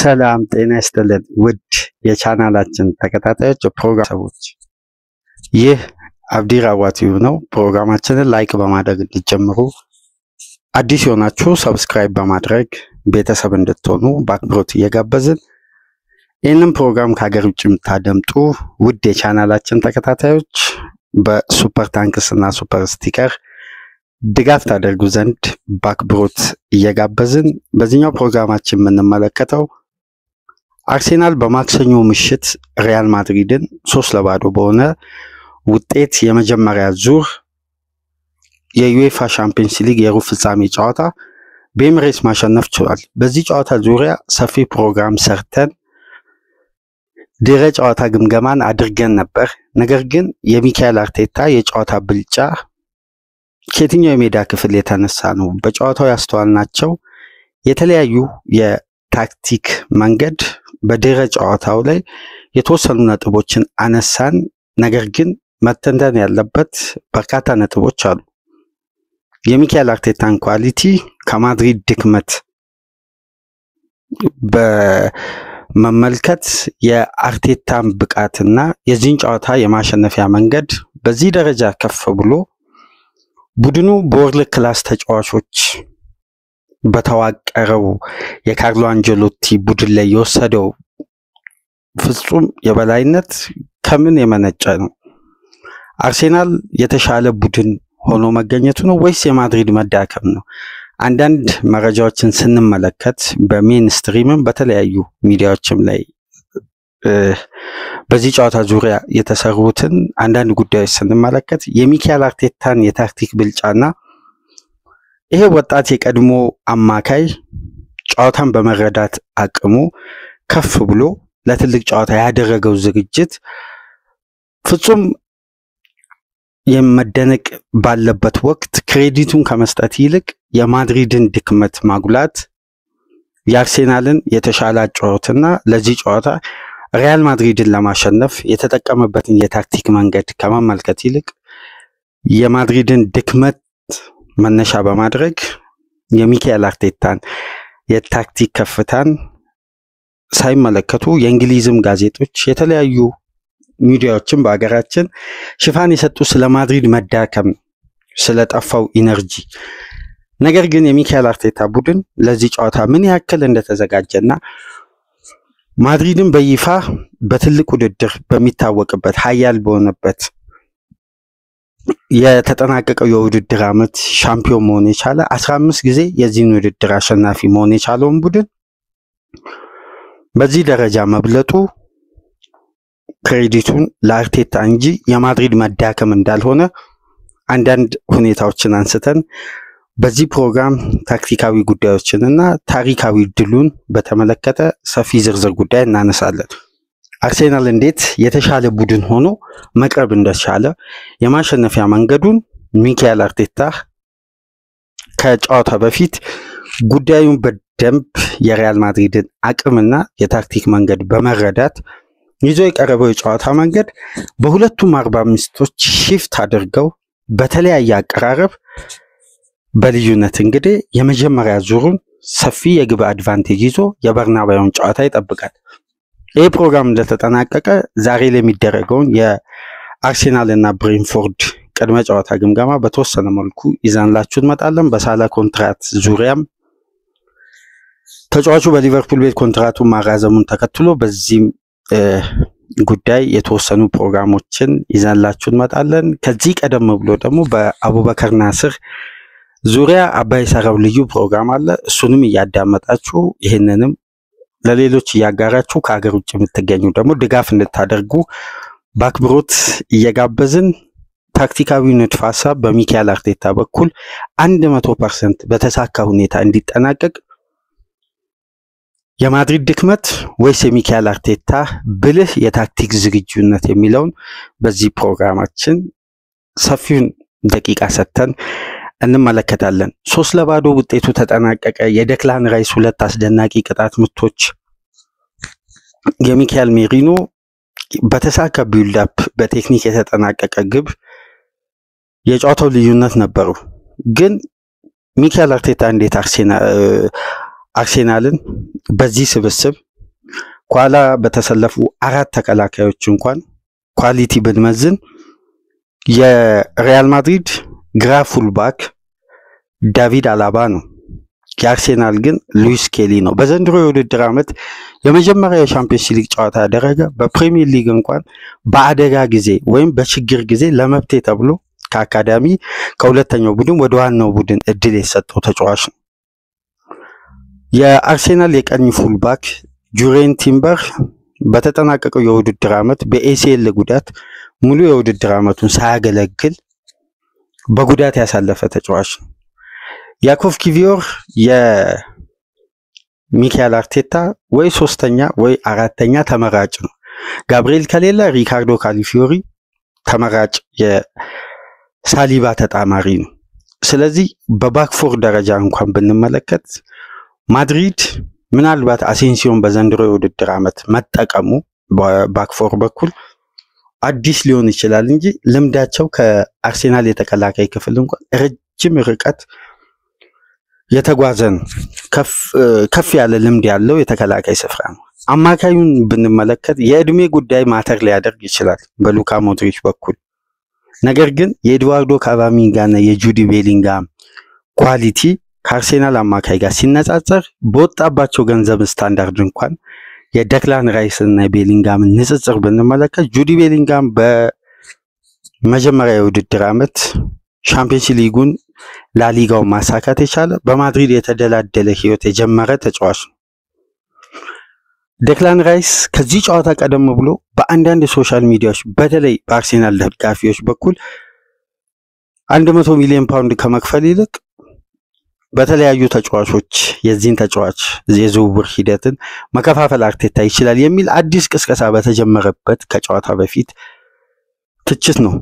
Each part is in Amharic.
ሰላም ጤና ይስጥልን ውድ የቻናላችን ተከታታዮች ፕሮግራም ሰዎች፣ ይህ አብዲ ራዋቲው ነው። ፕሮግራማችንን ላይክ በማድረግ እንድትጀምሩ፣ አዲስ የሆናችሁ ሰብስክራይብ በማድረግ ቤተሰብ እንድትሆኑ በአክብሮት እየጋበዝን ይህንን ፕሮግራም ከሀገር ውጭ የምታደምጡ ውድ የቻናላችን ተከታታዮች በሱፐር ታንክስ እና ሱፐር ስቲከር ድጋፍ ታደርጉ ዘንድ በአክብሮት እየጋበዝን በዚህኛው ፕሮግራማችን የምንመለከተው አርሴናል በማክሰኞ ምሽት ሪያል ማድሪድን 3-0 በሆነ ውጤት የመጀመሪያ ዙር የዩኤፋ ቻምፒየንስ ሊግ የሩብ ፍጻሜ ጨዋታ በኤምሬትስ ማሸነፍ ችሏል። በዚህ ጨዋታ ዙሪያ ሰፊ ፕሮግራም ሰርተን ድረ ጨዋታ ግምገማን አድርገን ነበር። ነገር ግን የሚካኤል አርቴታ የጨዋታ ብልጫ ከየትኛው የሜዳ ክፍል የተነሳ ነው? በጨዋታው ያስተዋልናቸው የተለያዩ የታክቲክ መንገድ በድረ ጨዋታው ላይ የተወሰኑ ነጥቦችን አነሳን። ነገር ግን መተንተን ያለበት በርካታ ነጥቦች አሉ። የሚካኤል አርቴታን ኳሊቲ ከማድሪድ ድክመት በመመልከት የአርቴታን ብቃትና የዚህን ጨዋታ የማሸነፊያ መንገድ በዚህ ደረጃ ከፍ ብሎ ቡድኑ በወርልድ ክላስ ተጫዋቾች በተዋቀረው የካርሎ አንጀሎቲ ቡድን ላይ የወሰደው ፍጹም የበላይነት ከምን የመነጨ ነው? አርሴናል የተሻለ ቡድን ሆኖ መገኘቱ ነው ወይስ የማድሪድ መዳከም ነው? አንዳንድ መረጃዎችን ስንመለከት በሜንስትሪምም በተለያዩ ሚዲያዎችም ላይ በዚህ ጨዋታ ዙሪያ የተሰሩትን አንዳንድ ጉዳዮች ስንመለከት የሚካኤል አርቴታን የታክቲክ ብልጫና ይሄ ወጣት የቀድሞ አማካይ ጨዋታን በመረዳት አቅሙ ከፍ ብሎ ለትልቅ ጨዋታ ያደረገው ዝግጅት ፍጹም የመደነቅ ባለበት ወቅት ክሬዲቱን ከመስጠት ይልቅ የማድሪድን ድክመት ማጉላት የአርሴናልን የተሻለ ጨዋታና ለዚህ ጨዋታ ሪያል ማድሪድን ለማሸነፍ የተጠቀመበትን የታክቲክ መንገድ ከመመልከት ይልቅ የማድሪድን ድክመት መነሻ በማድረግ የሚካኤል አርቴታን የታክቲክ ከፍታን ሳይመለከቱ የእንግሊዝም ጋዜጦች የተለያዩ ሚዲያዎችን በአገራችን ሽፋን የሰጡ ስለ ማድሪድ መዳከም ስለጠፋው ኢነርጂ፣ ነገር ግን የሚካኤል አርቴታ ቡድን ለዚህ ጨዋታ ምን ያክል እንደተዘጋጀና ማድሪድን በይፋ በትልቅ ውድድር በሚታወቅበት ኃያል በሆነበት የተጠናቀቀው የውድድር ዓመት ሻምፒዮን መሆን የቻለ 15 ጊዜ የዚህን ውድድር አሸናፊ መሆን የቻለውን ቡድን በዚህ ደረጃ መብለጡ ክሬዲቱን ለአርቴታ እንጂ የማድሪድ መዳከም እንዳልሆነ አንዳንድ ሁኔታዎችን አንስተን በዚህ ፕሮግራም ታክቲካዊ ጉዳዮችንና ታሪካዊ ድሉን በተመለከተ ሰፊ ዝርዝር ጉዳይ እናነሳለን። አርሴናል እንዴት የተሻለ ቡድን ሆኖ መቅረብ እንደቻለ የማሸነፊያ መንገዱን ሚካኤል አርቴታ ከጨዋታ በፊት ጉዳዩን በደንብ የሪያል ማድሪድን አቅምና የታክቲክ መንገድ በመረዳት ይዞ የቀረበው የጨዋታ መንገድ በሁለቱም 45ቶች ሺፍት አድርገው በተለያየ አቀራረብ በልዩነት እንግዲህ የመጀመሪያ ዙሩን ሰፊ የግብ አድቫንቴጅ ይዞ የበርናባዩን ጨዋታ ይጠብቃል። ይህ ፕሮግራም እንደተጠናቀቀ ዛሬ ላይ የሚደረገውን የአርሴናል እና ብሬንፎርድ ቅድመ ጨዋታ ግምገማ በተወሰነ መልኩ ይዘንላችሁ እንመጣለን። በሳላ ኮንትራት ዙሪያም ተጫዋቹ በሊቨርፑል ቤት ኮንትራቱን ማራዘሙን ተከትሎ በዚህም ጉዳይ የተወሰኑ ፕሮግራሞችን ይዘንላችሁ እንመጣለን። ከዚህ ቀደም ብሎ ደግሞ በአቡበከር ናስር ዙሪያ አባይ ሰራው ልዩ ፕሮግራም አለ። እሱንም እያዳመጣችሁ ይህንንም ለሌሎች እያጋራችሁ ከሀገር ውጭ የምትገኙ ደግሞ ድጋፍ እንድታደርጉ በአክብሮት እየጋበዝን ታክቲካዊ ንድፈ ሐሳብ በሚካኤል አርቴታ በኩል 100% በተሳካ ሁኔታ እንዲጠናቀቅ የማድሪድ ድክመት ወይስ የሚካኤል አርቴታ ብልህ የታክቲክ ዝግጁነት የሚለውን በዚህ ፕሮግራማችን ሰፊውን ደቂቃ ሰጥተን እንመለከታለን። 3-0 ውጤቱ ተጠናቀቀ። የዴክላን ራይስ ሁለት አስደናቂ ቅጣት ምቶች፣ የሚካኤል ሜሪኖ በተሳካ ቢልድ አፕ በቴክኒክ የተጠናቀቀ ግብ የጨዋታው ልዩነት ነበሩ። ግን ሚካኤል አርቴታ እንዴት አርሴናልን በዚህ ስብስብ ኋላ በተሰለፉ 4 ተከላካዮች እንኳን ኳሊቲ ብንመዝን የሪያል ማድሪድ ግራ ፉልባክ ዳቪድ አላባ ነው። የአርሴናል ግን ሉዊስ ኬሊ ነው። በዘንድሮ የውድድር ዓመት የመጀመሪያ የሻምፒዮንስ ሊግ ጨዋታ ያደረገ በፕሪሚየር ሊግ እንኳን በአደጋ ጊዜ ወይም በችግር ጊዜ ለመብቴ ተብሎ ከአካዳሚ ከሁለተኛው ቡድን ወደ ዋናው ቡድን እድል የሰጠው ተጫዋች ነው። የአርሴናል የቀኝ ፉልባክ ጁሬን ቲምበር በተጠናቀቀው የውድድር ዓመት በኤሲኤል ጉዳት ሙሉ የውድድር ዓመቱን ሳያገለግል በጉዳት ያሳለፈ ተጫዋች ነው። ያኮቭ ኪቪዮር የሚካኤል አርቴታ ወይ 3ኛ ወይ 4ኛ ተመራጭ ነው። ጋብሪኤል ከሌለ ሪካርዶ ካሊፊዮሪ ተመራጭ የሳሊባ ተጣማሪ ነው። ስለዚህ በባክፎር ደረጃ እንኳን ብንመለከት ማድሪድ ምናልባት አሴንሲዮን በዘንድሮ የውድድር ዓመት መጠቀሙ በባክፎር በኩል አዲስ ሊሆን ይችላል እንጂ ልምዳቸው ከአርሴናል የተከላካይ ክፍል እንኳን ረጅም ርቀት የተጓዘ ነው። ከፍ ያለ ልምድ ያለው የተከላካይ ስፍራ ነው። አማካዩን ብንመለከት የእድሜ ጉዳይ ማተር ሊያደርግ ይችላል በሉካ ሞድሪች በኩል። ነገር ግን የኤድዋርዶ ካቫሚንጋና የጁዲ ቤሊንጋም ኳሊቲ ከአርሴናል አማካይ ጋር ሲነጻጸር በወጣባቸው ገንዘብ ስታንዳርድ እንኳን የደክላን ራይስ እና የቤሊንጋም ንጽጽር ብንመለከት ጁዲ ቤሊንጋም በመጀመሪያ የውድድር ዓመት ሻምፒዮንስ ሊጉን ላሊጋው ማሳካት የቻለ በማድሪድ የተደላደለ ህይወት የጀመረ ተጫዋች ነው። ደክላን ራይስ ከዚህ ጨዋታ ቀደም ብሎ በአንዳንድ ሶሻል ሚዲያዎች በተለይ በአርሴናል ደጋፊዎች በኩል 100 ሚሊዮን ፓውንድ ከመክፈል ይልቅ በተለያዩ ተጫዋቾች የዚህን ተጫዋች የዝውውር ሂደትን መከፋፈል አርቴታ ይችላል የሚል አዲስ ቅስቀሳ በተጀመረበት ከጨዋታ በፊት ትችት ነው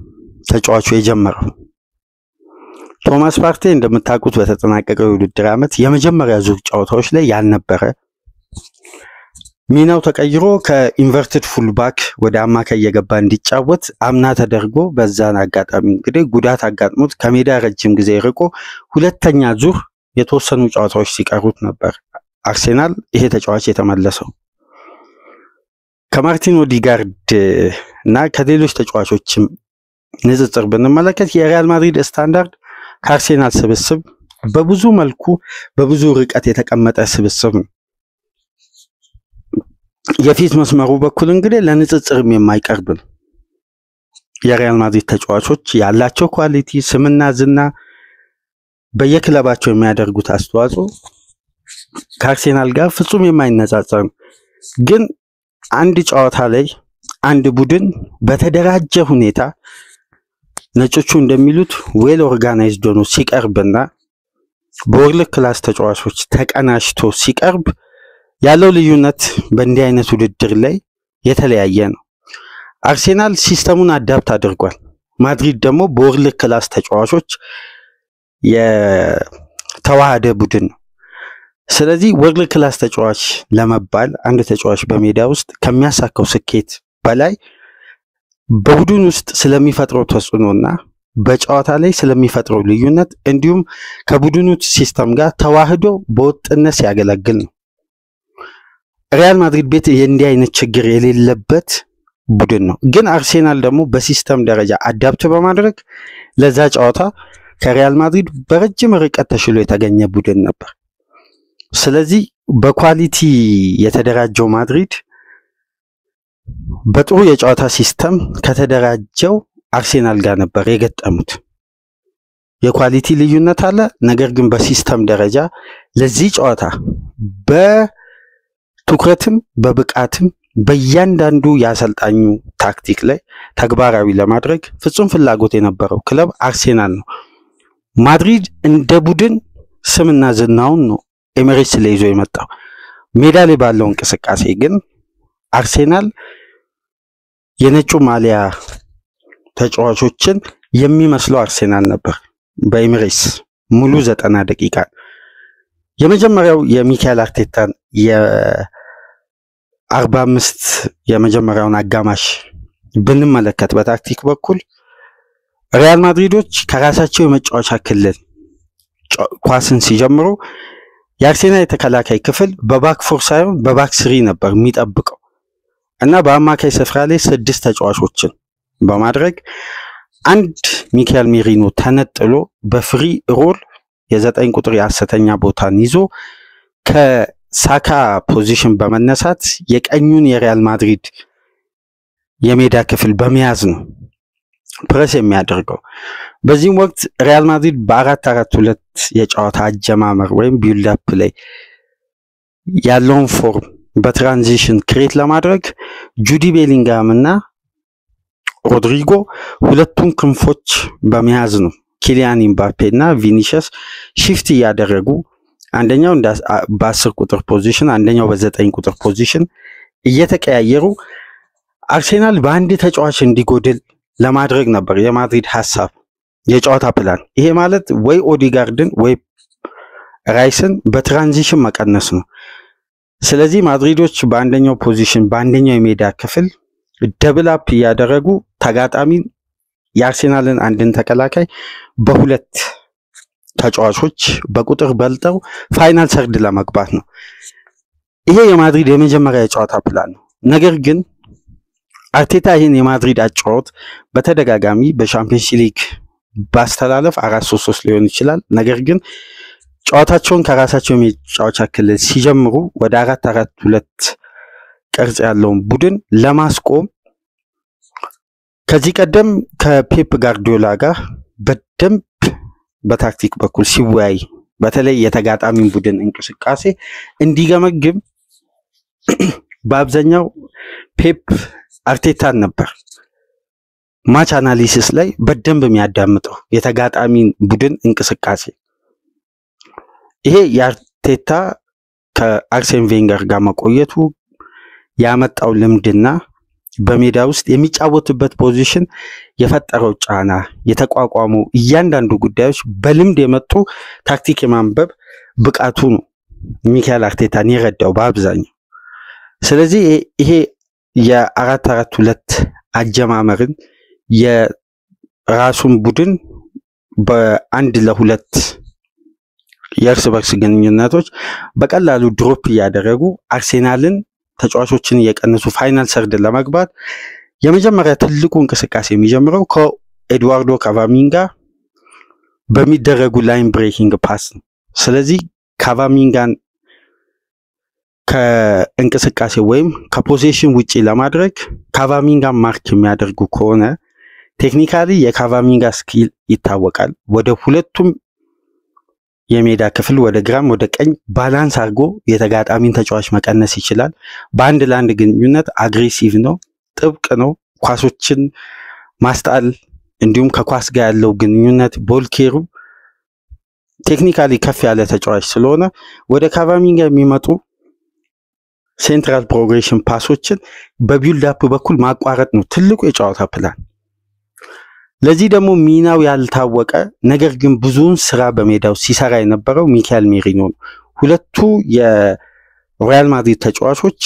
ተጫዋቹ የጀመረው። ቶማስ ፓርቴ እንደምታውቁት በተጠናቀቀው የውድድር ዓመት የመጀመሪያ ዙር ጨዋታዎች ላይ ያልነበረ ሚናው ተቀይሮ ከኢንቨርትድ ፉልባክ ወደ አማካይ የገባ እንዲጫወት አምና ተደርጎ በዛን አጋጣሚ እንግዲህ ጉዳት አጋጥሞት ከሜዳ ረጅም ጊዜ ርቆ ሁለተኛ ዙር የተወሰኑ ጨዋታዎች ሲቀሩት ነበር አርሴናል ይሄ ተጫዋች የተመለሰው። ከማርቲን ኦዲጋርድ እና ከሌሎች ተጫዋቾችም ንጽጽር ብንመለከት የሪያል ማድሪድ ስታንዳርድ ከአርሴናል ስብስብ በብዙ መልኩ በብዙ ርቀት የተቀመጠ ስብስብ ነው። የፊት መስመሩ በኩል እንግዲህ ለንጽጽርም የማይቀርብ ነው። የሪያል ማድሪድ ተጫዋቾች ያላቸው ኳሊቲ ስምና ዝና በየክለባቸው የሚያደርጉት አስተዋጽኦ ከአርሴናል ጋር ፍጹም የማይነጻጸር ነው። ግን አንድ ጨዋታ ላይ አንድ ቡድን በተደራጀ ሁኔታ ነጮቹ እንደሚሉት ዌል ኦርጋናይዝድ ሆኖ ሲቀርብና በወርልድ ክላስ ተጫዋቾች ተቀናጅቶ ሲቀርብ ያለው ልዩነት በእንዲህ አይነት ውድድር ላይ የተለያየ ነው። አርሴናል ሲስተሙን አዳፕት አድርጓል። ማድሪድ ደግሞ በወርልድ ክላስ ተጫዋቾች የተዋሃደ ቡድን ነው። ስለዚህ ወርልድ ክላስ ተጫዋች ለመባል አንድ ተጫዋች በሜዳ ውስጥ ከሚያሳካው ስኬት በላይ በቡድን ውስጥ ስለሚፈጥረው ተጽዕኖና በጨዋታ ላይ ስለሚፈጥረው ልዩነት እንዲሁም ከቡድኑ ሲስተም ጋር ተዋህዶ በወጥነት ሲያገለግል ነው። ሪያል ማድሪድ ቤት የእንዲህ አይነት ችግር የሌለበት ቡድን ነው። ግን አርሴናል ደግሞ በሲስተም ደረጃ አዳፕት በማድረግ ለዛ ጨዋታ ከሪያል ማድሪድ በረጅም ርቀት ተሽሎ የተገኘ ቡድን ነበር። ስለዚህ በኳሊቲ የተደራጀው ማድሪድ በጥሩ የጨዋታ ሲስተም ከተደራጀው አርሴናል ጋር ነበር የገጠሙት። የኳሊቲ ልዩነት አለ። ነገር ግን በሲስተም ደረጃ ለዚህ ጨዋታ በትኩረትም በብቃትም በእያንዳንዱ የአሰልጣኙ ታክቲክ ላይ ተግባራዊ ለማድረግ ፍጹም ፍላጎት የነበረው ክለብ አርሴናል ነው። ማድሪድ እንደ ቡድን ስምና ዝናውን ነው ኤሚሬትስ ላይ ይዞ የመጣው። ሜዳ ላይ ባለው እንቅስቃሴ ግን አርሴናል የነጩ ማሊያ ተጫዋቾችን የሚመስለው አርሴናል ነበር። በኤሚሬትስ ሙሉ 90 ደቂቃ የመጀመሪያው የሚካኤል አርቴታን የ45 የመጀመሪያውን አጋማሽ ብንመለከት በታክቲክ በኩል ሪያል ማድሪዶች ከራሳቸው የመጫወቻ ክልል ኳስን ሲጀምሩ የአርሴናል የተከላካይ ክፍል በባክ ፎር ሳይሆን በባክ ስሪ ነበር የሚጠብቀው። እና በአማካይ ስፍራ ላይ 6 ተጫዋቾችን በማድረግ አንድ ሚካኤል ሜሪኖ ተነጥሎ በፍሪ ሮል የ9 ቁጥር የሐሰተኛ ቦታን ይዞ ከሳካ ፖዚሽን በመነሳት የቀኙን የሪያል ማድሪድ የሜዳ ክፍል በመያዝ ነው ፕሬስ የሚያደርገው። በዚህም ወቅት ሪያል ማድሪድ በ4-4-2 የጨዋታ አጀማመር ወይም ቢልድ አፕ ላይ ያለውን ፎርም በትራንዚሽን ክሬት ለማድረግ ጁዲ ቤሊንጋም እና ሮድሪጎ ሁለቱን ክንፎች በመያዝ ነው ኪሊያን ኤምባፔ እና ቪኒሲየስ ሺፍት ያደረጉ አንደኛው በ10 ቁጥር ፖዚሽን አንደኛው በ9 ቁጥር ፖዚሽን እየተቀያየሩ አርሴናል በአንድ ተጫዋች እንዲጎድል ለማድረግ ነበር የማድሪድ ሐሳብ የጨዋታ ፕላን። ይሄ ማለት ወይ ኦዲጋርድን ወይ ራይስን በትራንዚሽን መቀነስ ነው። ስለዚህ ማድሪዶች በአንደኛው ፖዚሽን በአንደኛው የሜዳ ክፍል ደብል አፕ ያደረጉ ተጋጣሚ የአርሴናልን አንድን ተከላካይ በሁለት ተጫዋቾች በቁጥር በልጠው ፋይናል ሰርድ ለመግባት ነው። ይሄ የማድሪድ የመጀመሪያ የጨዋታ ፕላን ነው። ነገር ግን አርቴታ ይህን የማድሪድ አጫወት በተደጋጋሚ በሻምፒየንስ ሊግ ባስተላለፍ 4-3-3 ሊሆን ይችላል። ነገር ግን ጨዋታቸውን ከራሳቸው የመጫወቻ ክልል ሲጀምሩ ወደ 4-4-2 ቅርጽ ያለውን ቡድን ለማስቆም ከዚህ ቀደም ከፔፕ ጋርዲዮላ ጋር በደንብ በታክቲክ በኩል ሲወያይ በተለይ የተጋጣሚን ቡድን እንቅስቃሴ እንዲገመግም በአብዛኛው ፔፕ አርቴታን ነበር ማች አናሊሲስ ላይ በደንብ የሚያዳምጠው የተጋጣሚን ቡድን እንቅስቃሴ። ይሄ የአርቴታ ከአርሴን ቬንገር ጋር መቆየቱ ያመጣው ልምድና በሜዳ ውስጥ የሚጫወትበት ፖዚሽን የፈጠረው ጫና የተቋቋመው እያንዳንዱ ጉዳዮች በልምድ የመጡ ታክቲክ የማንበብ ብቃቱ ነው ሚካኤል አርቴታን የረዳው በአብዛኛው። ስለዚህ ይሄ የ4-4-2 አጀማመርን የራሱን ቡድን በአንድ ለሁለት የእርስ በርስ ግንኙነቶች በቀላሉ ድሮፕ እያደረጉ አርሴናልን ተጫዋቾችን እየቀነሱ ፋይናል ሰርድ ለመግባት የመጀመሪያ ትልቁ እንቅስቃሴ የሚጀምረው ከኤድዋርዶ ካቫሚንጋ በሚደረጉ ላይን ብሬኪንግ ፓስ ነው። ስለዚህ ካቫሚንጋን ከእንቅስቃሴ ወይም ከፖዚሽን ውጪ ለማድረግ ካቫሚንጋን ማርክ የሚያደርጉ ከሆነ ቴክኒካሊ የካቫሚንጋ ስኪል ይታወቃል። ወደ ሁለቱም የሜዳ ክፍል ወደ ግራም ወደ ቀኝ ባላንስ አድርጎ የተጋጣሚን ተጫዋች መቀነስ ይችላል። በአንድ ለአንድ ግንኙነት አግሬሲቭ ነው፣ ጥብቅ ነው። ኳሶችን ማስጣል እንዲሁም ከኳስ ጋር ያለው ግንኙነት ቦልኬሩ ቴክኒካሊ ከፍ ያለ ተጫዋች ስለሆነ ወደ ካቫሚንጋ የሚመጡ ሴንትራል ፕሮግሬሽን ፓሶችን በቢልድ አፕ በኩል ማቋረጥ ነው ትልቁ የጨዋታ ፕላን። ለዚህ ደግሞ ሚናው ያልታወቀ ነገር ግን ብዙውን ስራ በሜዳው ሲሰራ የነበረው ሚካኤል ሜሪኖ ነው። ሁለቱ የሪያል ማድሪድ ተጫዋቾች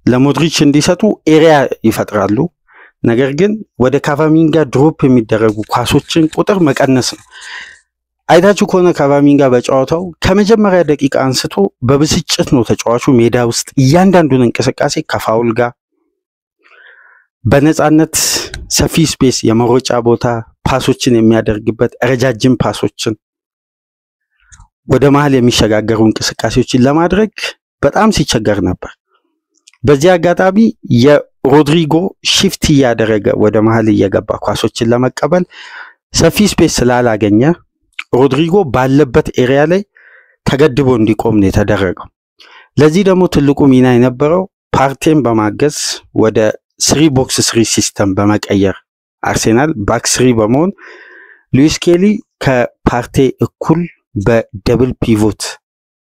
ለሞድሪች እንዲሰጡ ኤሪያ ይፈጥራሉ። ነገር ግን ወደ ካቫሚንጋ ድሮፕ የሚደረጉ ኳሶችን ቁጥር መቀነስ ነው። አይታችሁ ከሆነ ካቫሚንጋ በጨዋታው ከመጀመሪያ ደቂቃ አንስቶ በብስጭት ነው ተጫዋቹ ሜዳ ውስጥ እያንዳንዱን እንቅስቃሴ ከፋውል ጋር በነፃነት ሰፊ ስፔስ የመሮጫ ቦታ ፓሶችን የሚያደርግበት ረጃጅም ፓሶችን ወደ መሃል የሚሸጋገሩ እንቅስቃሴዎችን ለማድረግ በጣም ሲቸገር ነበር። በዚህ አጋጣሚ የሮድሪጎ ሺፍት እያደረገ ወደ መሃል እየገባ ኳሶችን ለመቀበል ሰፊ ስፔስ ስላላገኘ ሮድሪጎ ባለበት ኤሪያ ላይ ተገድቦ እንዲቆም ነው የተደረገው። ለዚህ ደግሞ ትልቁ ሚና የነበረው ፓርቴን በማገዝ ወደ 3-box-3 ሲስተም በመቀየር አርሴናል ባክ 3 በመሆን ሉዊስ ኬሊ ከፓርቴ እኩል በደብል ፒቮት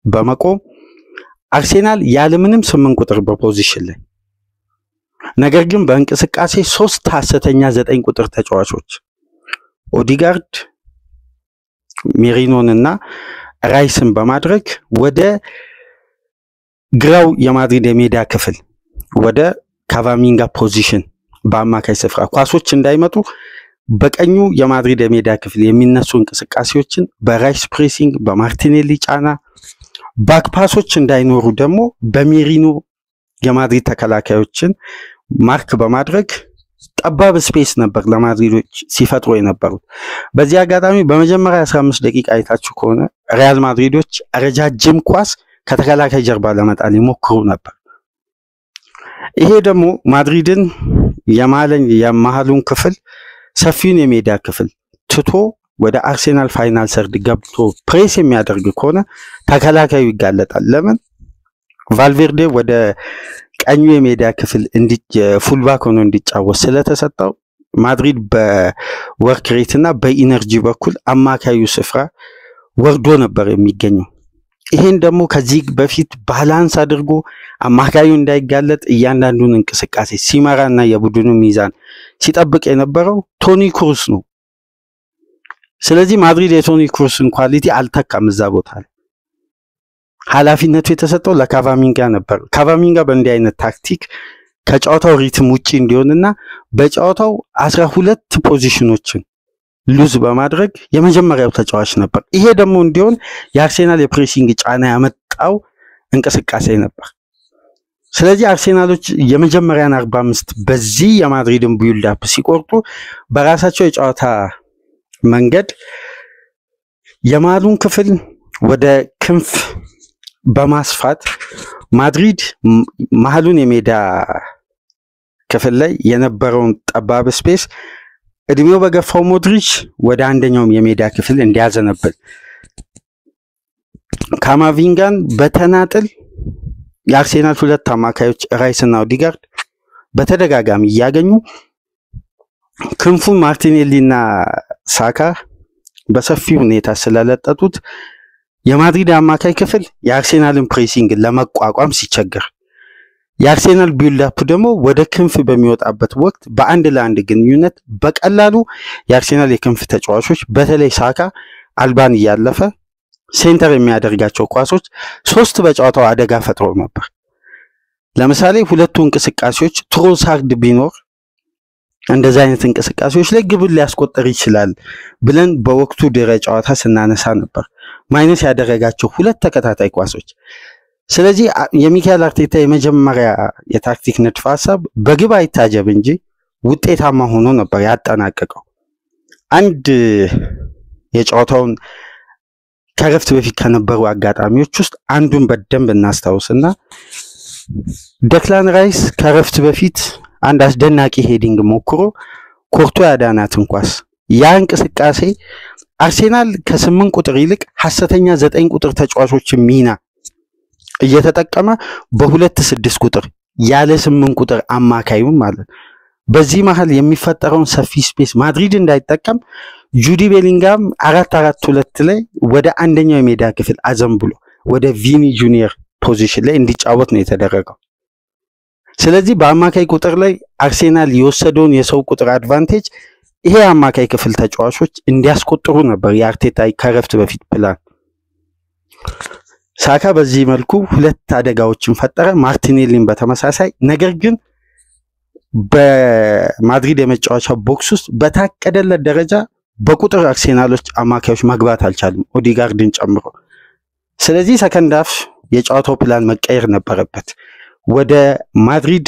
በመቆም አርሴናል ያለምንም 8 ቁጥር በፖዚሽን ላይ ነገር ግን በእንቅስቃሴ 3 ሐሰተኛ 9 ቁጥር ተጫዋቾች ኦዲጋርድ ሜሪኖን እና ራይስን በማድረግ ወደ ግራው የማድሪድ የሜዳ ክፍል ወደ ካቫሚንጋ ፖዚሽን በአማካይ ስፍራ ኳሶች እንዳይመጡ በቀኙ የማድሪድ የሜዳ ክፍል የሚነሱ እንቅስቃሴዎችን በራይስ ፕሬሲንግ በማርቲኔሊ ጫና ባክ ፓሶች እንዳይኖሩ ደግሞ በሜሪኖ የማድሪድ ተከላካዮችን ማርክ በማድረግ ጠባብ ስፔስ ነበር ለማድሪዶች ሲፈጥሩ የነበሩት። በዚህ አጋጣሚ በመጀመሪያ 15 ደቂቃ አይታችሁ ከሆነ ሪያል ማድሪዶች ረጃጅም ኳስ ከተከላካይ ጀርባ ለመጣል ይሞክሩ ነበር። ይሄ ደግሞ ማድሪድን የመሃሉን ክፍል ሰፊውን የሜዳ ክፍል ትቶ ወደ አርሴናል ፋይናል ሰርድ ገብቶ ፕሬስ የሚያደርግ ከሆነ ተከላካዩ ይጋለጣል። ለምን? ቫልቬርዴ ወደ ቀኙ የሜዳ ክፍል ፉልባክ ሆኖ እንዲጫወት ስለተሰጠው ማድሪድ በወርክ ሬት እና በኢነርጂ በኩል አማካዩ ስፍራ ወርዶ ነበር የሚገኘው። ይሄን ደግሞ ከዚህ በፊት ባላንስ አድርጎ አማካዩ እንዳይጋለጥ እያንዳንዱን እንቅስቃሴ ሲመራና የቡድኑ ሚዛን ሲጠብቅ የነበረው ቶኒ ክሩስ ነው። ስለዚህ ማድሪድ የቶኒ ክሩስን ኳሊቲ አልተካም። እዛ ቦታ ላይ ኃላፊነቱ የተሰጠው ለካቫሚንጋ ነበር። ካቫሚንጋ በእንዲህ አይነት ታክቲክ ከጨዋታው ሪትም ውጪ እንዲሆንና በጨዋታው 12 ፖዚሽኖችን ሉዝ በማድረግ የመጀመሪያው ተጫዋች ነበር። ይሄ ደግሞ እንዲሆን የአርሴናል የፕሬሲንግ ጫና ያመጣው እንቅስቃሴ ነበር። ስለዚህ አርሴናሎች የመጀመሪያን 45 በዚህ የማድሪድን ቢልድ አፕ ሲቆርጡ በራሳቸው የጨዋታ መንገድ የማሉን ክፍል ወደ ክንፍ በማስፋት ማድሪድ መሃሉን የሜዳ ክፍል ላይ የነበረውን ጠባብ ስፔስ እድሜው በገፋው ሞድሪች ወደ አንደኛውም የሜዳ ክፍል እንዲያዘነብል ካማቪንጋን በተናጥል የአርሴናል ሁለት አማካዮች ራይስና ኦዲጋርድ በተደጋጋሚ እያገኙ ክንፉን ማርቲኔሊና ሳካ በሰፊ ሁኔታ ስለለጠጡት የማድሪድ አማካይ ክፍል የአርሴናልን ፕሬሲንግ ለመቋቋም ሲቸገር የአርሴናል ቢልድ አፕ ደግሞ ወደ ክንፍ በሚወጣበት ወቅት በአንድ ለአንድ ግንኙነት በቀላሉ የአርሴናል የክንፍ ተጫዋቾች በተለይ ሳካ አልባን እያለፈ ሴንተር የሚያደርጋቸው ኳሶች 3 በጨዋታው አደጋ ፈጥረው ነበር። ለምሳሌ ሁለቱ እንቅስቃሴዎች ትሮሳርድ ቢኖር እንደዚህ አይነት እንቅስቃሴዎች ላይ ግብን ሊያስቆጥር ይችላል ብለን በወቅቱ ድረ ጨዋታ ስናነሳ ነበር። ማይነስ ያደረጋቸው 2 ተከታታይ ኳሶች። ስለዚህ የሚካኤል አርቴታ የመጀመሪያ የታክቲክ ንድፈ ሐሳብ በግብ አይታጀብ እንጂ ውጤታማ ሆኖ ነበር ያጠናቀቀው። አንድ የጨዋታውን ከረፍት በፊት ከነበሩ አጋጣሚዎች ውስጥ አንዱን በደንብ እናስታውስና ደክላን ራይስ ከረፍት በፊት አንድ አስደናቂ ሄዲንግ ሞክሮ ኮርቶ ያዳናትን ኳስ ያ እንቅስቃሴ አርሴናል ከ8 ቁጥር ይልቅ ሐሰተኛ 9 ቁጥር ተጫዋቾችን ሚና እየተጠቀመ በ2-6 ቁጥር ያለ 8 ቁጥር አማካዩ ማለት በዚህ መሃል የሚፈጠረውን ሰፊ ስፔስ ማድሪድ እንዳይጠቀም ጁዲ ቤሊንጋም 4-4-2 ላይ ወደ አንደኛው የሜዳ ክፍል አዘንብሎ ወደ ቪኒ ጁኒየር ፖዚሽን ላይ እንዲጫወት ነው የተደረገው። ስለዚህ በአማካይ ቁጥር ላይ አርሴናል የወሰደውን የሰው ቁጥር አድቫንቴጅ ይሄ አማካይ ክፍል ተጫዋቾች እንዲያስቆጥሩ ነበር የአርቴታ ከረፍት በፊት ፕላን። ሳካ በዚህ መልኩ 2 አደጋዎችን ፈጠረ፣ ማርቲኔሊን በተመሳሳይ። ነገር ግን በማድሪድ የመጫወቻ ቦክስ ውስጥ በታቀደለት ደረጃ በቁጥር አርሴናሎች አማካዮች መግባት አልቻሉም፣ ኦዲጋርድን ጨምሮ። ስለዚህ ሰከንድ ሃፍ የጨዋታው ፕላን መቀየር ነበረበት። ወደ ማድሪድ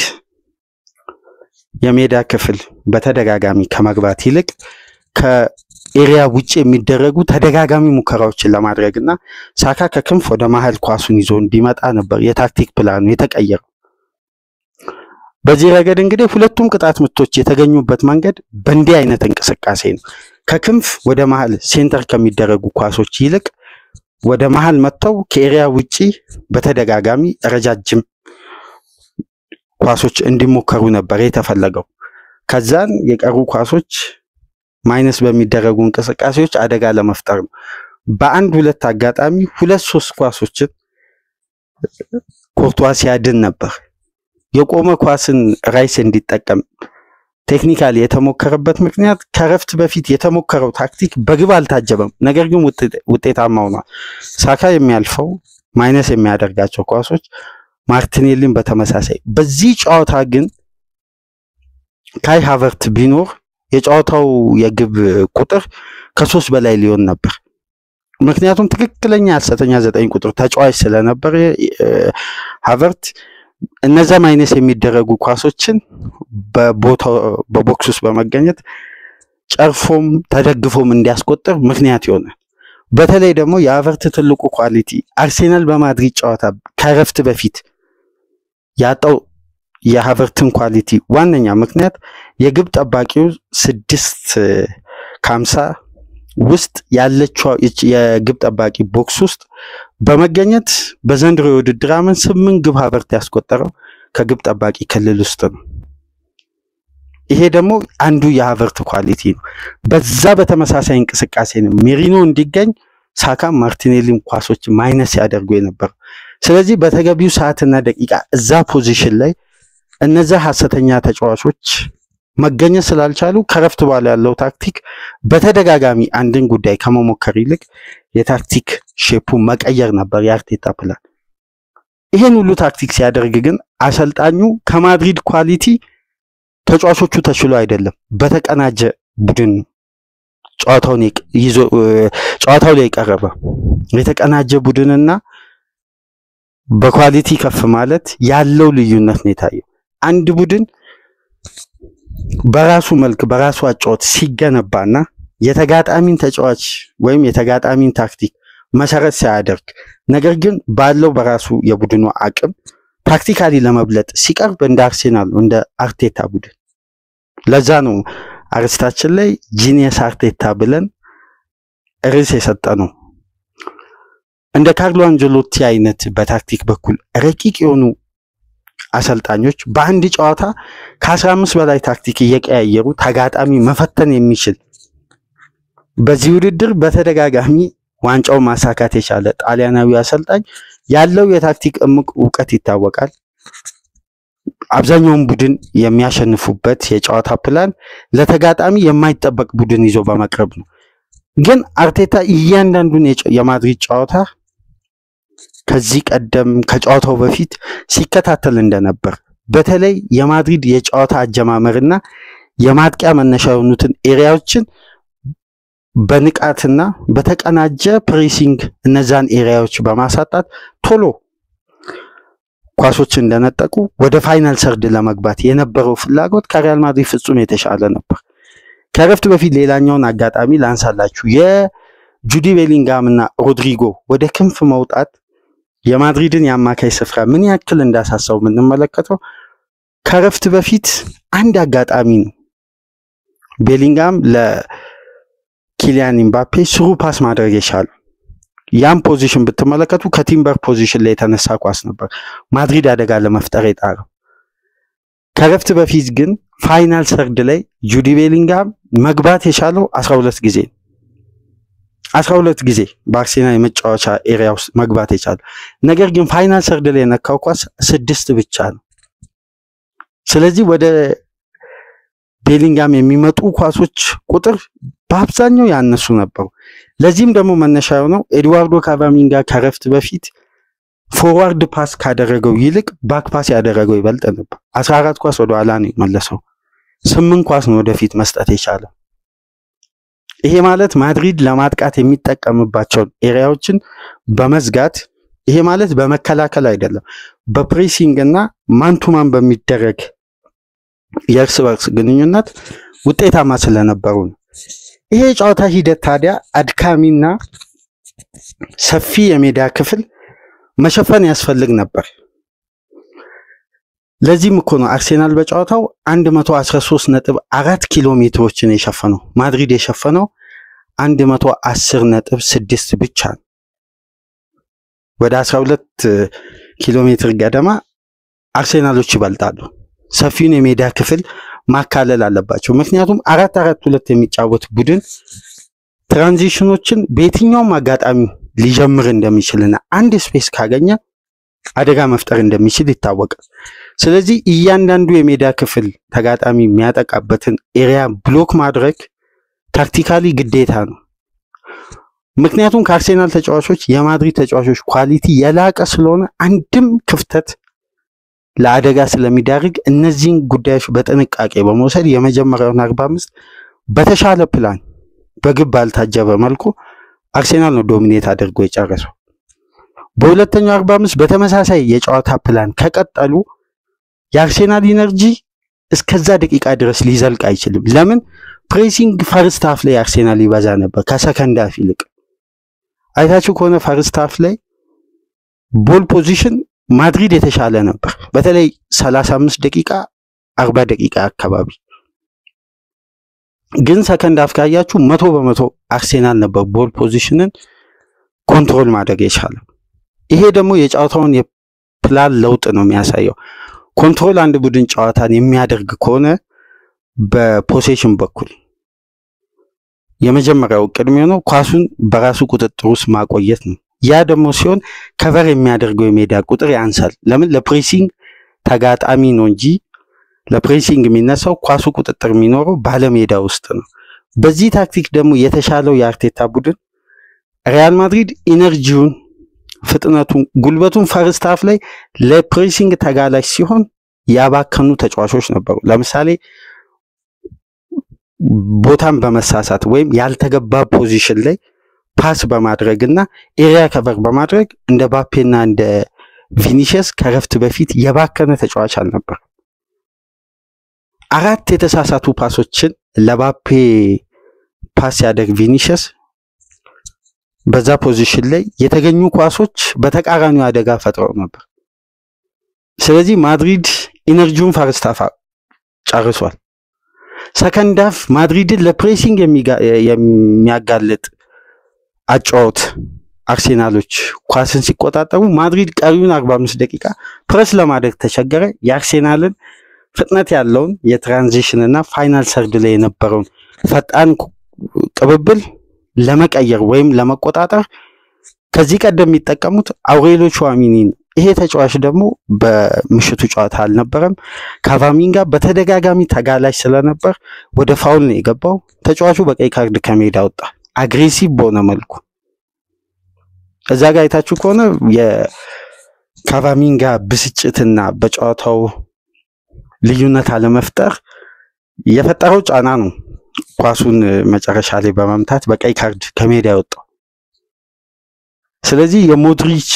የሜዳ ክፍል በተደጋጋሚ ከመግባት ይልቅ ከኤሪያ ውጪ የሚደረጉ ተደጋጋሚ ሙከራዎችን ለማድረግና ሳካ ከክንፍ ወደ መሃል ኳሱን ይዞ እንዲመጣ ነበር የታክቲክ ፕላኑ የተቀየረው። በዚህ ረገድ እንግዲህ ሁለቱም ቅጣት ምቶች የተገኙበት መንገድ በእንዲህ አይነት እንቅስቃሴ ነው። ከክንፍ ወደ መሃል ሴንተር ከሚደረጉ ኳሶች ይልቅ ወደ መሃል መጥተው ከኤሪያ ውጪ በተደጋጋሚ ረጃጅም ኳሶች እንዲሞከሩ ነበር የተፈለገው። ከዛን የቀሩ ኳሶች ማይነስ በሚደረጉ እንቅስቃሴዎች አደጋ ለመፍጠር ነው። በአንድ 2 አጋጣሚ 2-3 ኳሶችን ኮርቷ ሲያድን ነበር። የቆመ ኳስን ራይስ እንዲጠቀም ቴክኒካሊ የተሞከረበት ምክንያት ከረፍት በፊት የተሞከረው ታክቲክ በግብ አልታጀበም፣ ነገር ግን ውጤታማ ሆኗል። ሳካ የሚያልፈው ማይነስ የሚያደርጋቸው ኳሶች ማርቲኔሊን በተመሳሳይ። በዚህ ጨዋታ ግን ካይ ሃቨርት ቢኖር የጨዋታው የግብ ቁጥር ከ3 በላይ ሊሆን ነበር። ምክንያቱም ትክክለኛ ሐሰተኛ 9 ቁጥር ተጫዋች ስለነበር ሃቨርት እነዛ ማይነስ የሚደረጉ ኳሶችን በቦክስ ውስጥ በመገኘት ጨርፎም ተደግፎም እንዲያስቆጥር ምክንያት ይሆናል። በተለይ ደግሞ የሀቨርት ትልቁ ኳሊቲ አርሴናል በማድሪድ ጨዋታ ከረፍት በፊት ያጣው የሀቨርትን ኳሊቲ ዋነኛ ምክንያት የግብ ጠባቂው 6:50 ውስጥ ያለችው የግብ ጠባቂ ቦክስ ውስጥ በመገኘት በዘንድሮ የውድድር ዓመት 8 ግብ ሀቨርት ያስቆጠረው ከግብ ጠባቂ ክልል ውስጥ ነው። ይሄ ደግሞ አንዱ የሀቨርት ኳሊቲ ነው። በዛ በተመሳሳይ እንቅስቃሴ ነው ሜሪኖ እንዲገኝ ሳካ ማርቲኔሊን ኳሶች ማይነስ ያደርጉ የነበር። ስለዚህ በተገቢው ሰዓትና ደቂቃ እዛ ፖዚሽን ላይ እነዛ ሐሰተኛ ተጫዋቾች መገኘት ስላልቻሉ ከረፍት በኋላ ያለው ታክቲክ በተደጋጋሚ አንድን ጉዳይ ከመሞከር ይልቅ የታክቲክ ሼፑ መቀየር ነበር የአርቴታ ፕላን። ይሄን ሁሉ ታክቲክ ሲያደርግ ግን አሰልጣኙ ከማድሪድ ኳሊቲ ተጫዋቾቹ ተችሎ አይደለም፣ በተቀናጀ ቡድን ጨዋታው ላይ ቀረበ። የተቀናጀ ቡድንና በኳሊቲ ከፍ ማለት ያለው ልዩነት ነው የታየው። አንድ ቡድን በራሱ መልክ በራሱ አጫወት ሲገነባና የተጋጣሚን ተጫዋች ወይም የተጋጣሚን ታክቲክ መሰረት ሳያደርግ ነገር ግን ባለው በራሱ የቡድኑ አቅም ታክቲካሊ ለመብለጥ ሲቀርብ እንደ አርሴናል እንደ አርቴታ ቡድን። ለዛ ነው አርስታችን ላይ ጂኒየስ አርቴታ ብለን ርዕስ የሰጠነው። እንደ ካርሎ አንጀሎቲ አይነት በታክቲክ በኩል ረቂቅ የሆኑ አሰልጣኞች በአንድ ጨዋታ ከ15 በላይ ታክቲክ እየቀያየሩ ተጋጣሚ መፈተን የሚችል በዚህ ውድድር በተደጋጋሚ ዋንጫው ማሳካት የቻለ ጣሊያናዊ አሰልጣኝ ያለው የታክቲክ እምቅ ዕውቀት ይታወቃል። አብዛኛውን ቡድን የሚያሸንፉበት የጨዋታ ፕላን ለተጋጣሚ የማይጠበቅ ቡድን ይዞ በመቅረብ ነው። ግን አርቴታ እያንዳንዱን የማድሪድ ጨዋታ ከዚህ ቀደም ከጨዋታው በፊት ሲከታተል እንደነበር በተለይ የማድሪድ የጨዋታ አጀማመርና የማጥቂያ መነሻ የሆኑትን ኤሪያዎችን በንቃትና በተቀናጀ ፕሬሲንግ እነዛን ኤሪያዎች በማሳጣት ቶሎ ኳሶች እንደነጠቁ ወደ ፋይናል ሰርድ ለመግባት የነበረው ፍላጎት ከሪያል ማድሪድ ፍጹም የተሻለ ነበር። ከረፍት በፊት ሌላኛውን አጋጣሚ ላንሳላችሁ። የጁዲ ቤሊንጋም እና ሮድሪጎ ወደ ክንፍ መውጣት የማድሪድን የአማካይ ስፍራ ምን ያክል እንዳሳሰው የምንመለከተው ከረፍት በፊት አንድ አጋጣሚ ነው። ቤሊንጋም ለኪሊያን ኢምባፔ ስሩ ፓስ ማድረግ የቻለው ያን ፖዚሽን ብትመለከቱ ከቲምበር ፖዚሽን ላይ የተነሳ ኳስ ነበር ማድሪድ አደጋ ለመፍጠር የጣረው። ከረፍት በፊት ግን ፋይናል ሰርድ ላይ ጁዲ ቤሊንጋም መግባት የቻለው 12 ጊዜ 12 ጊዜ በአርሴናል የመጫወቻ ኤሪያ ውስጥ መግባት የቻለው ነገር ግን ፋይናል ሰርድ ላይ የነካው ኳስ 6 ብቻ ነው። ስለዚህ ወደ ቤሊንጋም የሚመጡ ኳሶች ቁጥር በአብዛኛው ያነሱ ነበሩ። ለዚህም ደግሞ መነሻ የሆነው ኤድዋርዶ ካቫሚንጋ ከረፍት በፊት ፎርዋርድ ፓስ ካደረገው ይልቅ ባክ ፓስ ያደረገው ይበልጥ ነበር። 14 ኳስ ወደ ኋላ ነው የመለሰው፣ 8 ኳስ ነው ወደፊት መስጠት የቻለው። ይሄ ማለት ማድሪድ ለማጥቃት የሚጠቀምባቸው ኤሪያዎችን በመዝጋት ይሄ ማለት በመከላከል አይደለም፣ በፕሬሲንግ እና ማንቱማን በሚደረግ የእርስ በርስ ግንኙነት ውጤታማ ስለነበሩ ነው። ይሄ ጨዋታ ሂደት ታዲያ አድካሚና ሰፊ የሜዳ ክፍል መሸፈን ያስፈልግ ነበር። ለዚህም እኮ ነው አርሴናል በጨዋታው 113.4 ኪሎ ሜትሮችን የሸፈነው። ማድሪድ የሸፈነው 110.6 ብቻ ነው። ወደ 12 ኪሎ ሜትር ገደማ አርሴናሎች ይበልጣሉ። ሰፊውን የሜዳ ክፍል ማካለል አለባቸው። ምክንያቱም 4-4-2 የሚጫወት ቡድን ትራንዚሽኖችን በየትኛውም አጋጣሚ ሊጀምር እንደሚችልና አንድ ስፔስ ካገኘ አደጋ መፍጠር እንደሚችል ይታወቃል። ስለዚህ እያንዳንዱ የሜዳ ክፍል ተጋጣሚ የሚያጠቃበትን ኤሪያ ብሎክ ማድረግ ታክቲካሊ ግዴታ ነው። ምክንያቱም ከአርሴናል ተጫዋቾች የማድሪድ ተጫዋቾች ኳሊቲ የላቀ ስለሆነ አንድም ክፍተት ለአደጋ ስለሚዳርግ እነዚህን ጉዳዮች በጥንቃቄ በመውሰድ የመጀመሪያውን 45 በተሻለ ፕላን በግብ ባልታጀበ መልኩ አርሴናል ነው ዶሚኔት አድርጎ የጨረሰው። በሁለተኛው 45 በተመሳሳይ የጨዋታ ፕላን ከቀጠሉ የአርሴናል ኢነርጂ እስከዛ ደቂቃ ድረስ ሊዘልቅ አይችልም። ለምን? ፕሬሲንግ ፈርስት ሃፍ ላይ አርሴናል ይበዛ ነበር ከሰከንድ ሃፍ ይልቅ። አይታችሁ ከሆነ ፈርስት ሃፍ ላይ ቦል ፖዚሽን ማድሪድ የተሻለ ነበር፣ በተለይ 35 ደቂቃ 40 ደቂቃ አካባቢ። ግን ሰከንድ ሃፍ ካያችሁ 100% አርሴናል ነበር ቦል ፖዚሽንን ኮንትሮል ማድረግ የቻለው። ይሄ ደግሞ የጨዋታውን የፕላን ለውጥ ነው የሚያሳየው። ኮንትሮል አንድ ቡድን ጨዋታን የሚያደርግ ከሆነ በፖሴሽን በኩል የመጀመሪያው ቅድሚያ ነው ኳሱን በራሱ ቁጥጥር ውስጥ ማቆየት ነው። ያ ደግሞ ሲሆን ከቨር የሚያደርገው የሜዳ ቁጥር ያንሳል። ለምን? ለፕሬሲንግ ተጋጣሚ ነው እንጂ ለፕሬሲንግ የሚነሳው ኳሱ ቁጥጥር የሚኖረው ባለሜዳ ውስጥ ነው። በዚህ ታክቲክ ደግሞ የተሻለው የአርቴታ ቡድን ሪያል ማድሪድ ኢነርጂውን፣ ፍጥነቱን፣ ጉልበቱን ፈርስት ሃፍ ላይ ለፕሬሲንግ ተጋላጭ ሲሆን ያባከኑ ተጫዋቾች ነበሩ። ለምሳሌ ቦታን በመሳሳት ወይም ያልተገባ ፖዚሽን ላይ ፓስ በማድረግና ኤሪያ ከቨር በማድረግ እንደ ባፔና እንደ ቪኒሲየስ ከረፍት በፊት የባከነ ተጫዋች አልነበር። 4 የተሳሳቱ ፓሶችን ለባፔ ፓስ ያደርግ ቪኒሲየስ በዛ ፖዚሽን ላይ የተገኙ ኳሶች በተቃራኒው አደጋ ፈጥረው ነበር። ስለዚህ ማድሪድ ኢነርጂውን ፈርስት ሃፍ ጨርሷል። ሰከንድ ሃፍ ማድሪድን ለፕሬሲንግ የሚያጋልጥ አጫወት አርሴናሎች ኳስን ሲቆጣጠሩ ማድሪድ ቀሪውን 45 ደቂቃ ፕረስ ለማድረግ ተቸገረ። የአርሴናልን ፍጥነት ያለውን የትራንዚሽን እና ፋይናል ሰርድ ላይ የነበረውን ፈጣን ቅብብል ለመቀየር ወይም ለመቆጣጠር ከዚህ ቀደም የሚጠቀሙት አውሬሎ ቹዋሚኒ ነው። ይሄ ተጫዋች ደግሞ በምሽቱ ጨዋታ አልነበረም። ካቫሚንጋ በተደጋጋሚ ተጋላጭ ስለነበር ወደ ፋውል ነው የገባው። ተጫዋቹ በቀይ ካርድ ከሜዳ ወጣ፣ አግሬሲቭ በሆነ መልኩ። እዛ ጋር አይታችሁ ከሆነ የካቫሚንጋ ብስጭትና በጨዋታው ልዩነት አለመፍጠር የፈጠረው ጫና ነው ኳሱን መጨረሻ ላይ በመምታት በቀይ ካርድ ከሜዳ ያወጣው። ስለዚህ የሞድሪች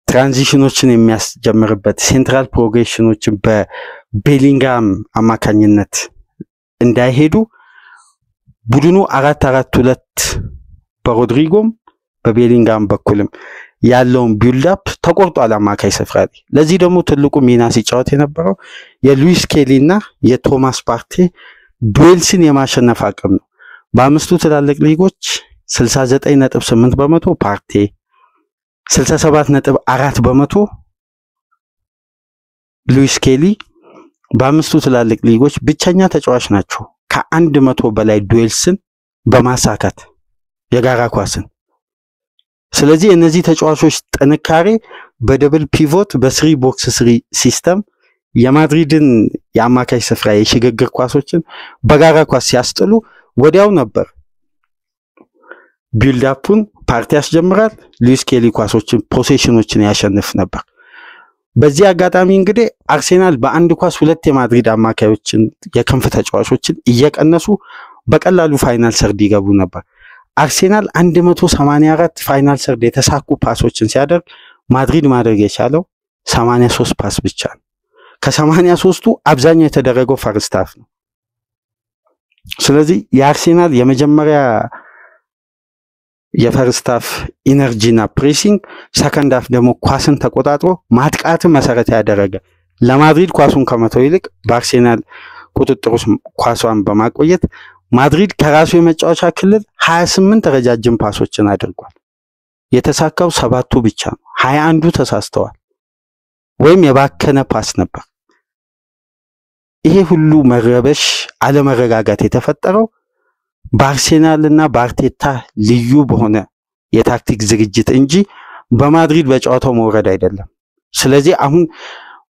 ትራንዚሽኖችን የሚያስጀምርበት ሴንትራል ፕሮግሬሽኖችን በቤሊንጋም አማካኝነት እንዳይሄዱ ቡድኑ 4-4-2 በሮድሪጎም በቤሊንጋም በኩልም ያለውን ቢልድ አፕ ተቆርጧል አማካይ ስፍራ ላይ። ለዚህ ደግሞ ትልቁ ሚና ሲጫወት የነበረው የሉዊስ ኬሊ እና የቶማስ ፓርቴ ዱዌልስን የማሸነፍ አቅም ነው። በአምስቱ ትላልቅ ሊጎች 69.8% ፓርቴ፣ 67.4% ሉዊስ ኬሊ በአምስቱ ትላልቅ ሊጎች ብቸኛ ተጫዋች ናቸው ከ100 በላይ ዱዌልስን በማሳካት የጋራ ኳስን። ስለዚህ እነዚህ ተጫዋቾች ጥንካሬ በደብል ፒቮት በስሪ ቦክስ ስሪ ሲስተም የማድሪድን የአማካይ ስፍራ የሽግግር ኳሶችን በጋራ ኳስ ሲያስጥሉ ወዲያው ነበር ቢልድ አፑን ፓርቲ ያስጀምራል። ሉዊስ ኬሊ ኳሶችን ፖሴሽኖችን ያሸንፍ ነበር። በዚህ አጋጣሚ እንግዲህ አርሴናል በአንድ ኳስ 2 የማድሪድ አማካዮችን የክንፍ ተጫዋቾችን እየቀነሱ በቀላሉ ፋይናል ሰርድ ይገቡ ነበር። አርሴናል 184 ፋይናል ሰርድ የተሳኩ ፓሶችን ሲያደርግ ማድሪድ ማድረግ የቻለው 83 ፓስ ብቻ ነው። ከ83ቱ አብዛኛው የተደረገው ፈርስት ሃፍ ነው። ስለዚህ የአርሴናል የመጀመሪያ የፈርስት ሃፍ ኢነርጂና ፕሬሲንግ፣ ሰከንድ ሃፍ ደግሞ ኳስን ተቆጣጥሮ ማጥቃትን መሰረት ያደረገ ለማድሪድ ኳሱን ከመተው ይልቅ በአርሴናል ቁጥጥር ውስጥ ኳሷን በማቆየት ማድሪድ ከራሱ የመጫወቻ ክልል 28 ረጃጅም ፓሶችን አድርጓል። የተሳካው 7ቱ ብቻ ነው። 21ዱ ተሳስተዋል ወይም የባከነ ፓስ ነበር። ይሄ ሁሉ መረበሽ፣ አለመረጋጋት የተፈጠረው በአርሴናልና በአርቴታ ልዩ በሆነ የታክቲክ ዝግጅት እንጂ በማድሪድ በጨዋታው መውረድ አይደለም። ስለዚህ አሁን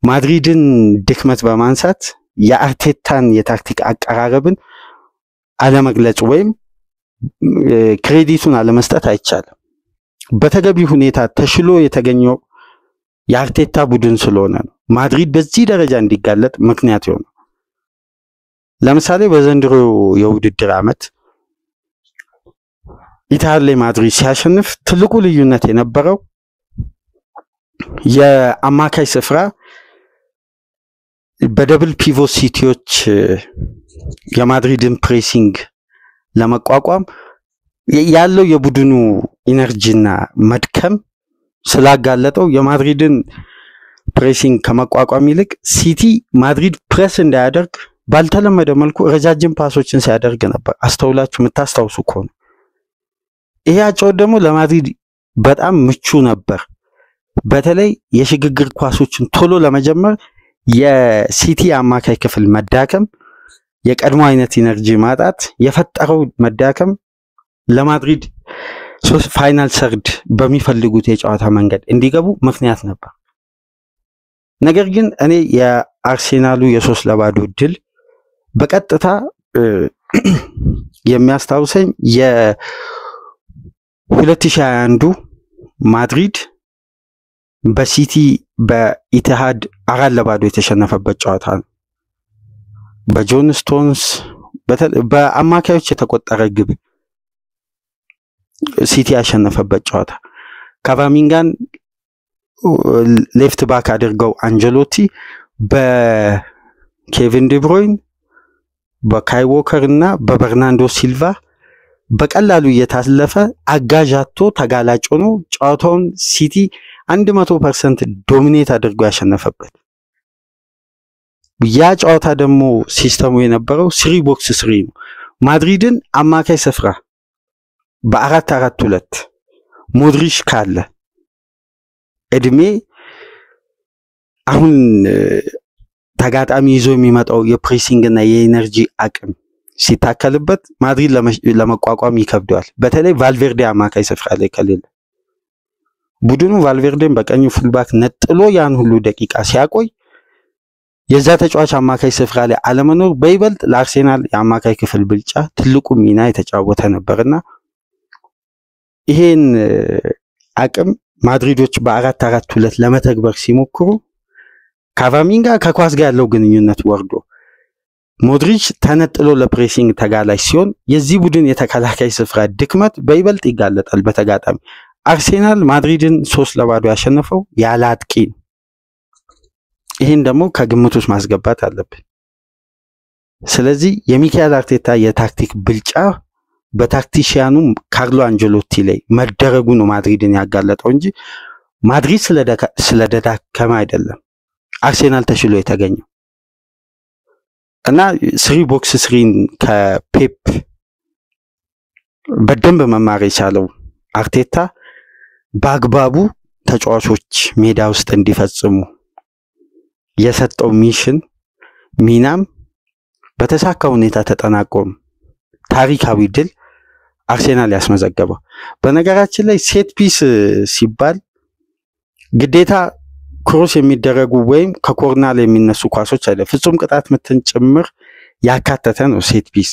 ማድሪድን ድክመት በማንሳት የአርቴታን የታክቲክ አቀራረብን አለመግለጽ ወይም ክሬዲቱን አለመስጠት አይቻልም። በተገቢ ሁኔታ ተሽሎ የተገኘው የአርቴታ ቡድን ስለሆነ ነው ማድሪድ በዚህ ደረጃ እንዲጋለጥ ምክንያት የሆነው። ለምሳሌ በዘንድሮ የውድድር ዓመት ኢታሊ ማድሪድ ሲያሸንፍ ትልቁ ልዩነት የነበረው የአማካይ ስፍራ በደብል ፒቮት ሲቲዎች የማድሪድን ፕሬሲንግ ለመቋቋም ያለው የቡድኑ ኢነርጂና መድከም ስላጋለጠው የማድሪድን ፕሬሲንግ ከመቋቋም ይልቅ ሲቲ ማድሪድ ፕሬስ እንዳያደርግ ባልተለመደ መልኩ ረጃጅም ፓሶችን ሲያደርግ ነበር። አስተውላችሁ የምታስታውሱ ከሆነ ይሄ አጨዋወት ደግሞ ለማድሪድ በጣም ምቹ ነበር። በተለይ የሽግግር ኳሶችን ቶሎ ለመጀመር የሲቲ አማካይ ክፍል መዳከም፣ የቀድሞ አይነት ኢነርጂ ማጣት የፈጠረው መዳከም ለማድሪድ ፋይናል ሰርድ በሚፈልጉት የጨዋታ መንገድ እንዲገቡ ምክንያት ነበር። ነገር ግን እኔ የአርሴናሉ የ3-0 ድል በቀጥታ የሚያስታውሰኝ የ2021 ማድሪድ በሲቲ በኢቲሃድ 4-0 የተሸነፈበት ጨዋታ ነው። በጆን ስቶንስ በአማካዮች የተቆጠረ ግብ ሲቲ ያሸነፈበት ጨዋታ፣ ካቫሚንጋን ሌፍት ባክ አድርገው አንጀሎቲ በኬቪን ዲብሮይን በካይ ዎከር እና በበርናንዶ ሲልቫ በቀላሉ እየታለፈ አጋዣቶ ተጋላጭ ሆኖ ጨዋታውን ሲቲ 100% ዶሚኔት አድርጎ ያሸነፈበት ያ ጨዋታ ደግሞ ሲስተሙ የነበረው 3-box-3 ነው። ማድሪድን አማካይ ስፍራ በ4-4-2 ሞድሪች ካለ እድሜ አሁን ተጋጣሚ ይዞ የሚመጣው የፕሬሲንግ እና የኤነርጂ አቅም ሲታከልበት ማድሪድ ለመቋቋም ይከብደዋል። በተለይ ቫልቬርዴ አማካይ ስፍራ ላይ ከሌለ ቡድኑ ቫልቬርዴን በቀኙ ፉልባክ ነጥሎ ያን ሁሉ ደቂቃ ሲያቆይ የዛ ተጫዋች አማካይ ስፍራ ላይ አለመኖር በይበልጥ ለአርሴናል የአማካይ ክፍል ብልጫ ትልቁ ሚና የተጫወተ ነበርና ይሄን አቅም ማድሪዶች በ4-4-2 ለመተግበር ሲሞክሩ ካቫሚንጋ ከኳስ ጋር ያለው ግንኙነት ወርዶ ሞድሪች ተነጥሎ ለፕሬሲንግ ተጋላጭ ሲሆን የዚህ ቡድን የተከላካይ ስፍራ ድክመት በይበልጥ ይጋለጣል በተጋጣሚ። አርሴናል ማድሪድን 3-0 ያሸነፈው ያለ አጥቂ። ይሄን ደግሞ ከግምት ውስጥ ማስገባት አለብን። ስለዚህ የሚካኤል አርቴታ የታክቲክ ብልጫ በታክቲሽያኑ ካርሎ አንጀሎቲ ላይ መደረጉ ነው ማድሪድን ያጋለጠው እንጂ ማድሪድ ስለደካማ አይደለም አርሴናል ተሽሎ የተገኘው። እና 3-box-3 ከፔፕ በደንብ መማር የቻለው አርቴታ በአግባቡ ተጫዋቾች ሜዳ ውስጥ እንዲፈጽሙ የሰጠው ሚናም በተሳካ ሁኔታ ተጠናቆም ታሪካዊ ድል አርሴናል ያስመዘገበው። በነገራችን ላይ ሴት ፒስ ሲባል ግዴታ ክሮስ የሚደረጉ ወይም ከኮርና ላይ የሚነሱ ኳሶች አይደለም፣ ፍጹም ቅጣት ምትን ጭምር ያካተተ ነው ሴት ፒስ።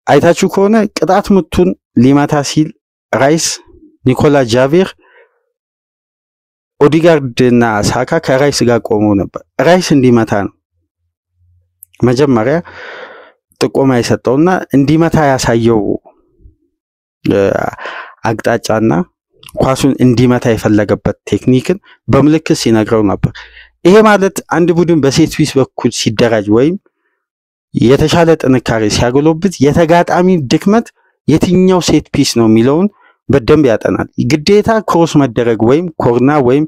አይታችሁ ከሆነ ቅጣት ምቱን ሊመታ ሲል ራይስ፣ ኒኮላ ጃቬር፣ ኦዲጋርድ እና ሳካ ከራይስ ጋር ቆመው ነበር። ራይስ እንዲመታ ነው መጀመሪያ ጥቆማ የሰጠውና እንዲመታ ያሳየው አቅጣጫና ኳሱን እንዲመታ የፈለገበት ቴክኒክን በምልክት ሲነግረው ነበር። ይሄ ማለት አንድ ቡድን በሴት ፒስ በኩል ሲደራጅ ወይም የተሻለ ጥንካሬ ሲያጎለብት የተጋጣሚ ድክመት የትኛው ሴት ፒስ ነው የሚለውን በደንብ ያጠናል። ግዴታ ክሮስ መደረግ ወይም ኮርና ወይም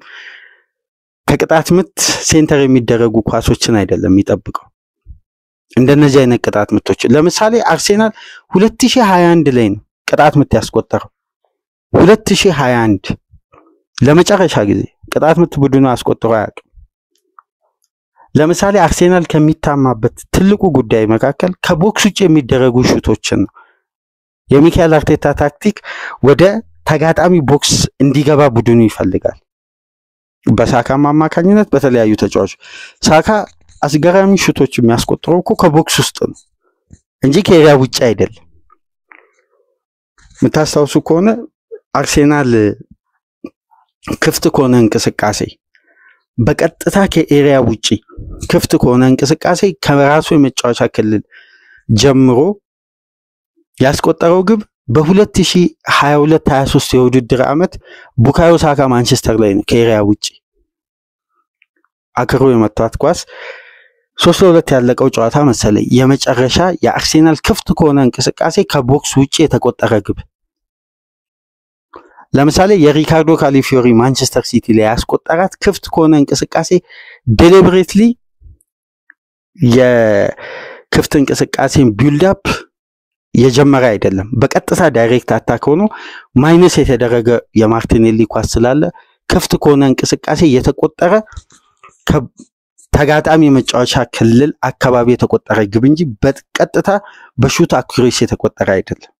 ከቅጣት ምት ሴንተር የሚደረጉ ኳሶችን አይደለም የሚጠብቀው። እንደነዚህ አይነት ቅጣት ምቶች ለምሳሌ አርሴናል 2021 ላይ ነው ቅጣት ምት ያስቆጠረው። 2021 ለመጨረሻ ጊዜ ቅጣት ምት ቡድኑ አስቆጥሮ አያውቅም። ለምሳሌ አርሴናል ከሚታማበት ትልቁ ጉዳይ መካከል ከቦክስ ውጭ የሚደረጉ ሹቶችን ነው። የሚካኤል አርቴታ ታክቲክ ወደ ተጋጣሚ ቦክስ እንዲገባ ቡድኑ ይፈልጋል። በሳካ አማካኝነት በተለያዩ ተጫዋቾች ሳካ አስገራሚ ሹቶች የሚያስቆጥረው እኮ ከቦክስ ውስጥ ነው እንጂ ከኤሪያ ውጭ አይደለም። የምታስታውሱ ከሆነ አርሴናል ክፍት ከሆነ እንቅስቃሴ በቀጥታ ከኤሪያ ውጪ ክፍት ከሆነ እንቅስቃሴ ከራሱ የመጫወቻ ክልል ጀምሮ ያስቆጠረው ግብ በ2022-23 የውድድር ዓመት ቡካዮ ሳካ ማንቸስተር ላይ ነው ከኤሪያ ውጪ አክሮ የመታት ኳስ 3-2 ያለቀው ጨዋታ መሰለኝ የመጨረሻ የአርሴናል ክፍት ከሆነ እንቅስቃሴ ከቦክስ ውጪ የተቆጠረ ግብ ለምሳሌ የሪካርዶ ካሊፊዮሪ ማንቸስተር ሲቲ ላይ ያስቆጠራት ክፍት ከሆነ እንቅስቃሴ ዴሊብሬትሊ የክፍት እንቅስቃሴን ቢልድ አፕ የጀመረ አይደለም በቀጥታ ዳይሬክት አታክ ሆኖ ማይነስ የተደረገ የማርቲኔሊ ኳስ ስላለ ክፍት ከሆነ እንቅስቃሴ የተቆጠረ ተጋጣሚ መጫወቻ ክልል አካባቢ የተቆጠረ ግብ እንጂ በቀጥታ በሹት አኩሬሲ የተቆጠረ አይደለም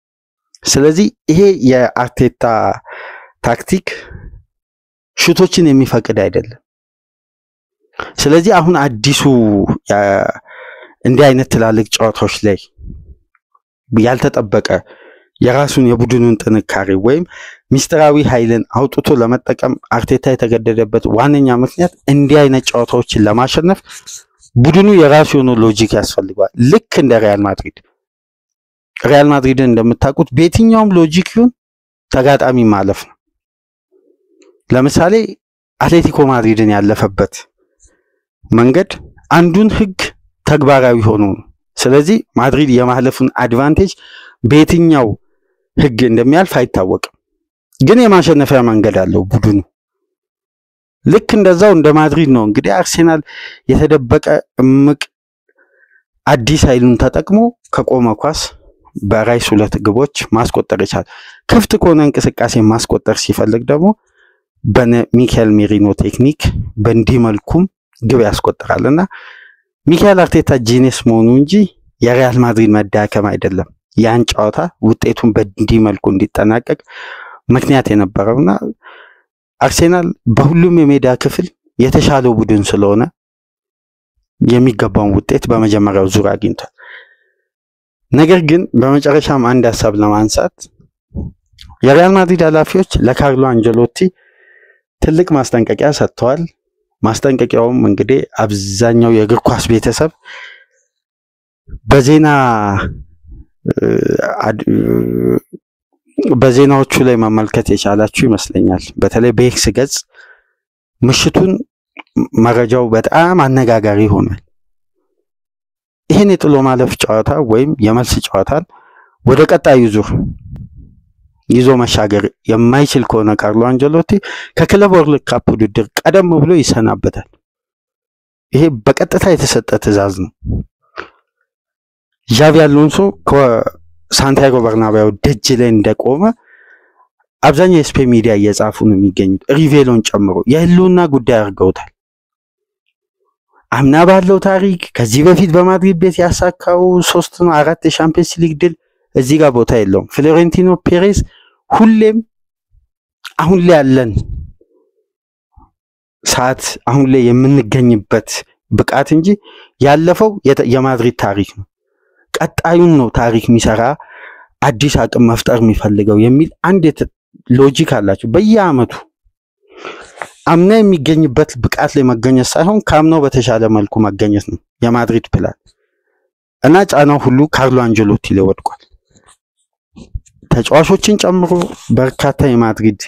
ስለዚህ ይሄ የአርቴታ ታክቲክ ሹቶችን የሚፈቅድ አይደለም ስለዚህ አሁን አዲሱ እንዲህ አይነት ትላልቅ ጨዋታዎች ላይ ያልተጠበቀ የራሱን የቡድኑን ጥንካሬ ወይም ሚስጥራዊ ኃይልን አውጥቶ ለመጠቀም አርቴታ የተገደደበት ዋነኛ ምክንያት እንዲህ አይነት ጨዋታዎችን ለማሸነፍ ቡድኑ የራሱ የሆነ ሎጂክ ያስፈልጋል ልክ እንደ ሪያል ማድሪድን እንደምታውቁት በየትኛውም ሎጂክ ይሁን ተጋጣሚ ማለፍ ነው ለምሳሌ አትሌቲኮ ማድሪድን ያለፈበት መንገድ አንዱን ህግ ተግባራዊ ሆኖ ስለዚህ ማድሪድ የማለፉን አድቫንቴጅ በየትኛው ህግ እንደሚያልፍ አይታወቅም ግን የማሸነፊያ መንገድ አለው ቡድኑ ልክ እንደዛው እንደ ማድሪድ ነው እንግዲህ አርሴናል የተደበቀ እምቅ አዲስ ኃይሉን ተጠቅሞ ከቆመ ኳስ በራይስ 2 ግቦች ማስቆጠር ይችላል ክፍት ከሆነ እንቅስቃሴ ማስቆጠር ሲፈልግ ደግሞ በሚካኤል ሜሪኖ ቴክኒክ በእንዲህ መልኩም ግብ ያስቆጥራልና ሚካኤል አርቴታ ጂኒየስ መሆኑ እንጂ የሪያል ማድሪድ መዳከም አይደለም ያን ጨዋታ ውጤቱን በእንዲህ መልኩ እንዲጠናቀቅ ምክንያት የነበረውና አርሴናል በሁሉም የሜዳ ክፍል የተሻለው ቡድን ስለሆነ የሚገባውን ውጤት በመጀመሪያው ዙር አግኝቷል ነገር ግን በመጨረሻም አንድ ሐሳብ ለማንሳት የሪያል ማድሪድ ኃላፊዎች ለካርሎ አንጀሎቲ ትልቅ ማስጠንቀቂያ ሰጥተዋል ማስጠንቀቂያውም እንግዲህ አብዛኛው የእግር ኳስ ቤተሰብ በዜናዎቹ ላይ መመልከት የቻላችሁ ይመስለኛል በተለይ በኤክስ ገጽ ምሽቱን መረጃው በጣም አነጋጋሪ ሆኗል ይሄን የጥሎ ማለፍ ጨዋታ ወይም የመልስ ጨዋታን ወደ ቀጣዩ ዙር ይዞ መሻገር የማይችል ከሆነ ካርሎ አንጀሎቲ ከክለብ ወርልድ ካፕ ውድድር ቀደም ብሎ ይሰናበታል ይሄ በቀጥታ የተሰጠ ትዕዛዝ ነው ዣቪ አሎንሶ ከሳንቲያጎ በርናባዮ ደጅ ላይ እንደቆመ አብዛኛው የስፔን ሚዲያ እየጻፉ ነው የሚገኙት ሪቬሎን ጨምሮ የህልውና ጉዳይ አድርገውታል አምና ባለው ታሪክ ከዚህ በፊት በማድሪድ ቤት ያሳካው 3-4 የሻምፒየንስ ሊግ ድል እዚህ ጋር ቦታ የለውም ፍሎሬንቲኖ ፔሬዝ ሁሌም አሁን ላይ ያለን ሰዓት አሁን ላይ የምንገኝበት ብቃት እንጂ ያለፈው የማድሪድ ታሪክ ነው ቀጣዩን ነው ታሪክ የሚሰራ አዲስ አቅም መፍጠር የሚፈልገው የሚል አንድ ሎጂክ አላችሁ በየአመቱ አምና የሚገኝበት ብቃት ላይ መገኘት ሳይሆን ካምናው በተሻለ መልኩ መገኘት ነው የማድሪድ ፕላን እና ጫናው ሁሉ ካርሎ አንጀሎቲ ላይ ወድቋል ተጫዋቾችን ጨምሮ በርካታ የማድሪድ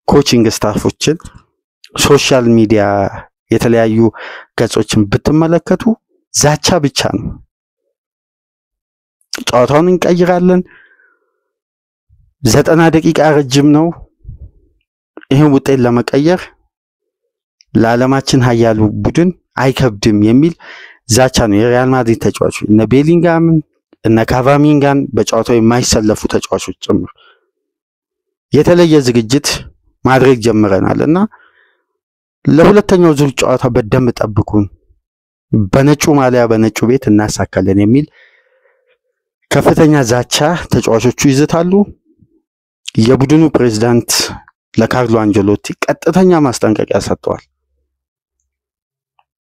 ኮቺንግ ስታፎችን ሶሻል ሚዲያ የተለያዩ ገጾችን ብትመለከቱ ዛቻ ብቻ ነው ጨዋታውን እንቀይራለን 90 ደቂቃ ረጅም ነው ይሄን ውጤት ለመቀየር ለዓለማችን ኃያሉ ቡድን አይከብድም የሚል ዛቻ ነው የሪያል ማድሪድ ተጫዋቾች እነ ቤሊንጋም እነ ካቫሚንጋን በጨዋታው የማይሰለፉ ተጫዋቾች ጭምር የተለየ ዝግጅት ማድረግ ጀምረናልና ለሁለተኛው ዙር ጨዋታ በደንብ ጠብቁን በነጩ ማሊያ በነጩ ቤት እናሳካለን የሚል ከፍተኛ ዛቻ ተጫዋቾቹ ይዘታሉ የቡድኑ ፕሬዝዳንት ለካርሎ አንጀሎቲ ቀጥተኛ ማስጠንቀቂያ ሰጥተዋል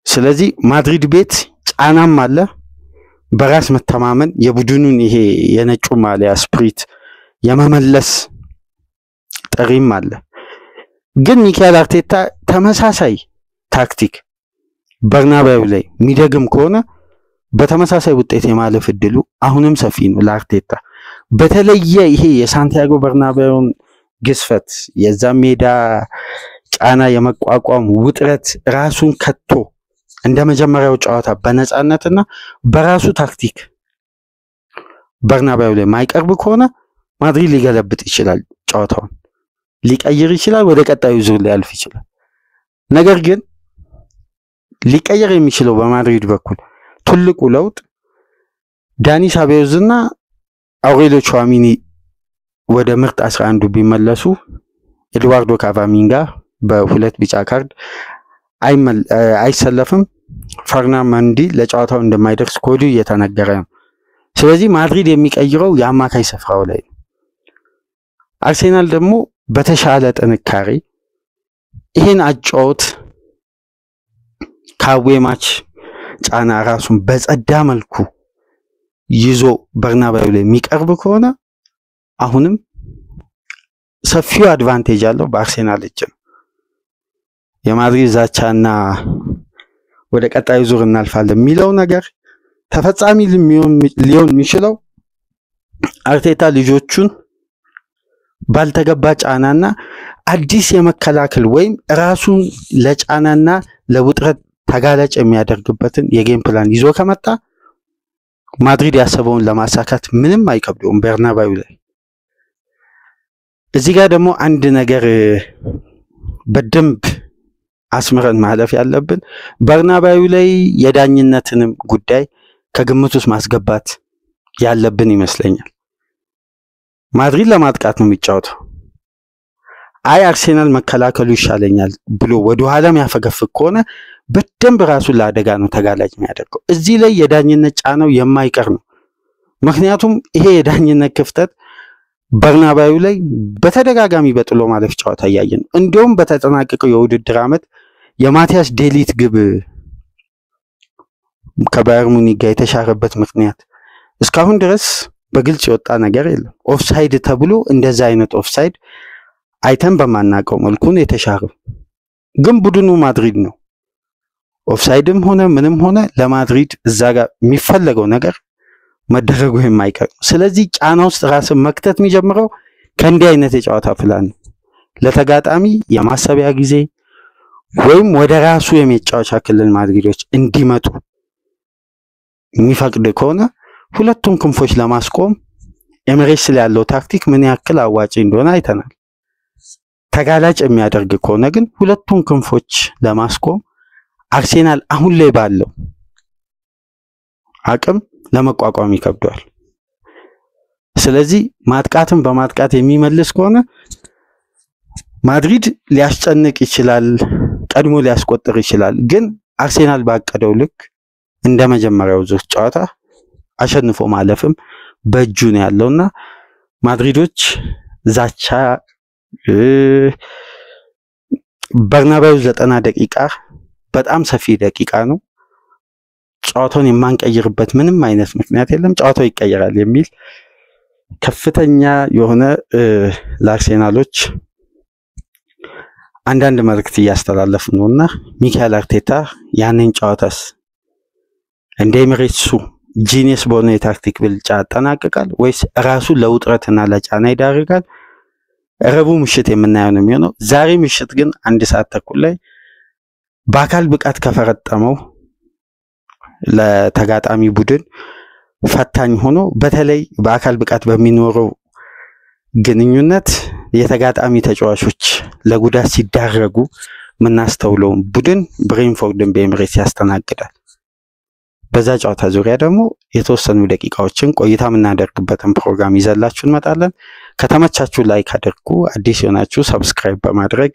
ስለዚህ ማድሪድ ቤት ጫናም አለ በራስ መተማመን የቡድኑን ይሄ የነጩ ማሊያ ስፕሪት የመመለስ ጥሪም አለ ግን ሚካኤል አርቴታ ተመሳሳይ ታክቲክ በርናባዩ ላይ ሚደግም ከሆነ በተመሳሳይ ውጤት የማለፍ እድሉ አሁንም ሰፊ ነው ለአርቴታ በተለየ ይሄ የሳንቲያጎ በርናባዩን ግስፈት የዛ ሜዳ ጫና የመቋቋም ውጥረት ራሱን ከቶ እንደ መጀመሪያው ጨዋታ በነፃነትና በራሱ ታክቲክ በርናባዩ ላይ ማይቀርብ ከሆነ ማድሪድ ሊገለብጥ ይችላል፣ ጨዋታውን ሊቀይር ይችላል፣ ወደ ቀጣዩ ዙር ሊያልፍ ይችላል። ነገር ግን ሊቀየር የሚችለው በማድሪድ በኩል ትልቁ ለውጥ ዳኒ ሳቤዮዝና አውሬሊዮ ቹዋሚኒ ወደ ምርጥ 11 ቢመለሱ ኤድዋርዶ ካቫሚንጋ በሁለት ቢጫ ካርድ አይሰለፍም። ፈርናንዶ መንዲ ለጨዋታው እንደማይደርስ ኮዱ እየተነገረ ነው። ስለዚህ ማድሪድ የሚቀይረው የአማካይ ስፍራው ላይ ነው። አርሴናል ደግሞ በተሻለ ጥንካሬ ይሄን አጫውት ካዌማች ጫና ራሱን በጸዳ መልኩ ይዞ በርናባዩ ላይ የሚቀርብ ከሆነ አሁንም ሰፊው አድቫንቴጅ አለው በአርሴናል እጅ ነው። የማድሪድ ዛቻና ወደ ቀጣዩ ዙር እናልፋለን የሚለው ነገር ተፈጻሚ ሊሆን የሚችለው አርቴታ ልጆቹን ባልተገባ ጫናና አዲስ የመከላከል ወይም ራሱን ለጫናና ለውጥረት ተጋላጭ የሚያደርግበትን የጌም ፕላን ይዞ ከመጣ ማድሪድ ያሰበውን ለማሳካት ምንም አይከብደውም በርናባዩ ላይ። እዚህ ጋር ደግሞ አንድ ነገር በደንብ አስምረን ማለፍ ያለብን በርናባዩ ላይ የዳኝነትንም ጉዳይ ከግምት ውስጥ ማስገባት ያለብን ይመስለኛል። ማድሪድ ለማጥቃት ነው የሚጫወተው። አይ አርሴናል መከላከሉ ይሻለኛል ብሎ ወደ ኋላም ያፈገፍግ ከሆነ በደንብ ራሱን ለአደጋ ነው ተጋላጭ የሚያደርገው። እዚህ ላይ የዳኝነት ጫናው የማይቀር ነው። ምክንያቱም ይሄ የዳኝነት ክፍተት በርናባዩ ላይ በተደጋጋሚ በጥሎ ማለፍ ጨዋታ ያያየን። እንዲሁም በተጠናቀቀው የውድድር ዓመት የማቲያስ ዴሊት ግብ ከባየር ሙኒክ ጋር የተሻረበት ምክንያት እስካሁን ድረስ በግልጽ የወጣ ነገር የለም። ኦፍሳይድ ተብሎ እንደዛ አይነት ኦፍሳይድ አይተን በማናቀው መልኩ ነው የተሻረው። ግን ቡድኑ ማድሪድ ነው። ኦፍሳይድም ሆነ ምንም ሆነ ለማድሪድ እዛ ጋር የሚፈለገው ነገር መደረጉ የማይቀር። ስለዚህ ጫና ውስጥ ራስን መክተት የሚጀምረው ከእንዲህ አይነት የጨዋታ ፕላን ነው። ለተጋጣሚ የማሰቢያ ጊዜ ወይም ወደ ራሱ የመጫወቻ ክልል ማድሪዶች እንዲመጡ የሚፈቅድ ከሆነ ሁለቱም ክንፎች ለማስቆም ኤሚሬትስ ላይ ያለው ታክቲክ ምን ያክል አዋጪ እንደሆነ አይተናል። ተጋላጭ የሚያደርግ ከሆነ ግን ሁለቱም ክንፎች ለማስቆም አርሴናል አሁን ላይ ባለው አቅም ለመቋቋም ይከብዳል። ስለዚህ ማጥቃትን በማጥቃት የሚመልስ ከሆነ ማድሪድ ሊያስጨንቅ ይችላል፣ ቀድሞ ሊያስቆጥር ይችላል። ግን አርሴናል ባቀደው ልክ እንደ መጀመሪያው ዙር ጨዋታ አሸንፎ ማለፍም በእጁ ነው ያለውና ማድሪዶች ዛቻ በርናባዩ 90 ደቂቃ በጣም ሰፊ ደቂቃ ነው። ጨዋታውን የማንቀይርበት ምንም አይነት ምክንያት የለም፣ ጨዋታው ይቀየራል የሚል ከፍተኛ የሆነ ለአርሴናሎች አንዳንድ መልእክት እያስተላለፉ ነውና ሚካኤል አርቴታ ያንን ጨዋታስ እንደ ኤሚሬትሱ ጂኒየስ በሆነ የታክቲክ ብልጫ ያጠናቅቃል ወይስ ራሱ ለውጥረትና ለጫና ይዳርጋል? ረቡዕ ምሽት የምናየው ነው የሚሆነው። ዛሬ ምሽት ግን 1 ሰዓት ተኩል ላይ በአካል ብቃት ከፈረጠመው ለተጋጣሚ ቡድን ፈታኝ ሆኖ በተለይ በአካል ብቃት በሚኖረው ግንኙነት የተጋጣሚ ተጫዋቾች ለጉዳት ሲዳረጉ ምናስተውለው ቡድን ብሬንፎርድን በኤሚሬትስ ያስተናግዳል። በዛ ጨዋታ ዙሪያ ደግሞ የተወሰኑ ደቂቃዎችን ቆይታ የምናደርግበትን ፕሮግራም ይዘላችሁ እንመጣለን። ከተመቻችሁ ላይክ አድርጉ፣ አዲስ የሆናችሁ ሰብስክራይብ በማድረግ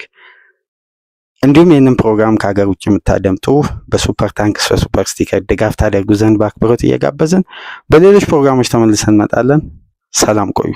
እንዲሁም ይህንን ፕሮግራም ከሀገር ውጭ የምታደምጡ በሱፐር ታንክስ በሱፐር ስቲከር ድጋፍ ታደርጉ ዘንድ በአክብሮት እየጋበዝን በሌሎች ፕሮግራሞች ተመልሰን እንመጣለን። ሰላም ቆዩ።